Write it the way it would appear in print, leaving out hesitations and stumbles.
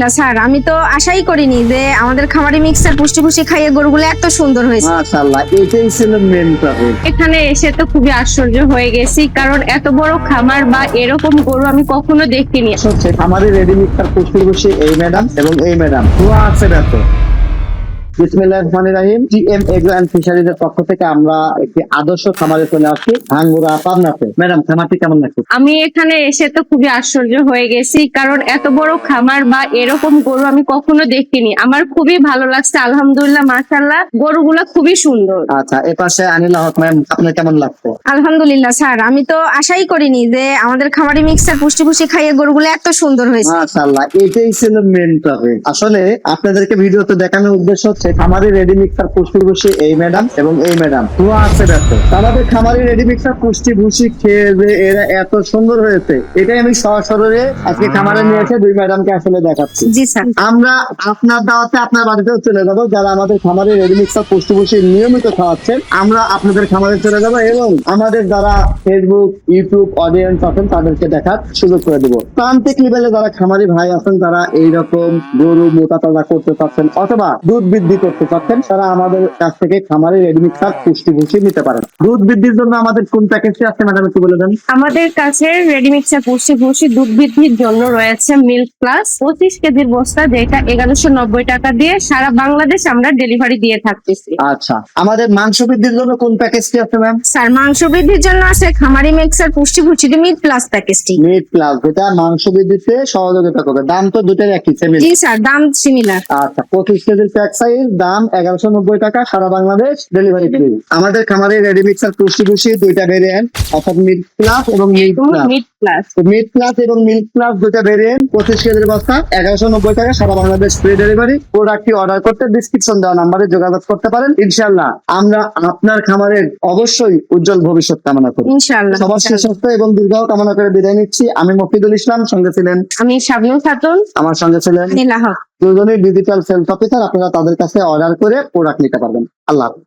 না স্যার, আমি তো আশাই করিনি যে আমাদের খামারি মিক্সার পুষ্টি পুষ্টি খাইয়ে গরুগুলো এত সুন্দর হয়েছে। মাশাআল্লাহ, এটাই ছিল মেন টপিক। এখানে এসে তো খুবই আশ্চর্য হয়ে গেছি, কারণ এত বড় খামার বা এরকম গরু আমি কখনো দেখিনি। হচ্ছে খামারি রেডি মিক্সার পুষ্টি বসে এই ম্যাডাম এবং এই ম্যাডাম দোয়া আছে দেখো। বিসমিল্লাহির রহমানির রহিম। টিএম এগ্রো এন্ড ফিশারিজ এর পক্ষ থেকে আমরা একটি আদর্শ খামারে চলে আসছি ভাঙ্গুরা পাবনাতে। ম্যাডাম, খামারটি কেমন লাগছে? আমি এখানে এসে তো খুবই আশ্চর্য হয়ে গেছি, কারণ এত বড় খামার বা এরকম গরু আমি কখনো দেখিনি। আমার খুবই ভালো লাগছে, আলহামদুলিল্লাহ, মাশাআল্লাহ, গরুগুলো খুবই সুন্দর। আচ্ছা, এ পাশে আনিলা হক ম্যাম, আপনার কেমন লাগছে? আলহামদুলিল্লাহ স্যার, আমি তো আশাই করিনি যে আমাদের খামারি মিক্সার পুষ্টি পুষ্টি খাইয়ে গরুগুলো এত সুন্দর হয়েছে। মাশাআল্লাহ, এটাই ছিল মেন টপিক। আসলে আপনাদেরকে ভিডিওতে দেখানোর উদ্দেশ্য হচ্ছে খামারি রেডি মিক্সার পুষ্টি ভুষি এই ম্যাডাম এবং এই ম্যাডাম দোয়া আছে দেখো। আমাদের খামারি রেডি মিক্সার পুষ্টি ভুষি খেয়ে যে এরা এত সুন্দর হয়েছে, এটাই আমি সরাসরি আজকে খামারে নিয়ে এসে দুই ম্যাডামকে আসলে দেখাচ্ছি। জি স্যার। আমরা আপনার দাওয়াতে আপনার বাড়িতেও চলে যাবো। যারা আমাদের খামারে রেডি মিক্সার পুষ্টি ভুষি নিয়মিত খাওয়াচ্ছেন, আমরা আপনাদের খামারে চলে যাবো এবং আমাদের যারা ফেসবুক ইউটিউব অডিয়েন্স আছেন তাদেরকে দেখার সুযোগ করে দেবো। প্রান্তিক লেভেলে যারা খামারি ভাই আছেন, তারা এইরকম গরু মোটা তাজা করতে চাচ্ছেন অথবা দুধ বৃদ্ধি করতে চাচ্ছেন, তারা আমাদের কাছ থেকে খামারি রেডি মিক্সার পুষ্টি ভুষি নিতে পারেন। দুধ বৃদ্ধির জন্য আমাদের কোন প্যাকেজটি আছে ম্যাডাম, একটু বলে দেন। আমাদের কাছে রেডি মিক্সার পুষ্টি ভুষি দুধ বৃদ্ধির জন্য রয়েছে মিল্ক প্লাস 25 কেজির বস্তা, যেটা 1190 টাকা দিয়ে সারা বাংলাদেশ আমরা ডেলিভারি দিয়ে থাকতেছি। আচ্ছা, আমাদের মাংস বৃদ্ধির জন্য কোন প্যাকেজটি আছে ম্যাম? স্যার, মাংস বৃদ্ধির জন্য আছে খামারি মিক্সার পুষ্টি পুষ্টি মিট প্লাস প্যাকেজটি। মিট প্লাস, যেটা মাংস বৃদ্ধিতে সহযোগিতা করবে। দাম তো দুটোর একই, সেম। জি স্যার, দাম সিমিলার। আচ্ছা, 25 কেজির প্যাক সাইজ, দাম 1190 টাকা, সারা বাংলাদেশ ডেলিভারি ফ্রি। আমাদের খামারে রেডি মিক্সার পুষ্টি ভুষি দুইটা ভেরিয়েন্ট, অর্থাৎ মিট প্লাস এবং meat plus. Meat plus meat plus এবং মিল্ক প্লাস দুইটা ভেরিয়েন্ট, 25 কেজির বস্তা, 1190 টাকা, সারা বাংলাদেশ ফ্রি ডেলিভারি। প্রোডাক্টটি অর্ডার করতে ডিসক্রিপশন দেওয়া নাম্বারে যোগাযোগ করতে পারেন। ইনশাআল্লাহ আমরা আপনার খামারের অবশ্যই উজ্জ্বল ভবিষ্যৎ কামনা করি। ইনশাআল্লাহ। সবার সুস্বাস্থ্য এবং দীর্ঘ কামনা করে বিদায় নিচ্ছি। আমি মফিদুল ইসলাম, সঙ্গে ছিলেন আমি শাবনূর খাতুন। আমার সঙ্গে ছিলেন আনিলা হক। দুজনেই ডিজিটাল সেলস অফিসার। আপনারা তাদের কাছে অর্ডার করে প্রোডাক্ট নিতে পারবেন। আল্লাহ হাফেজ।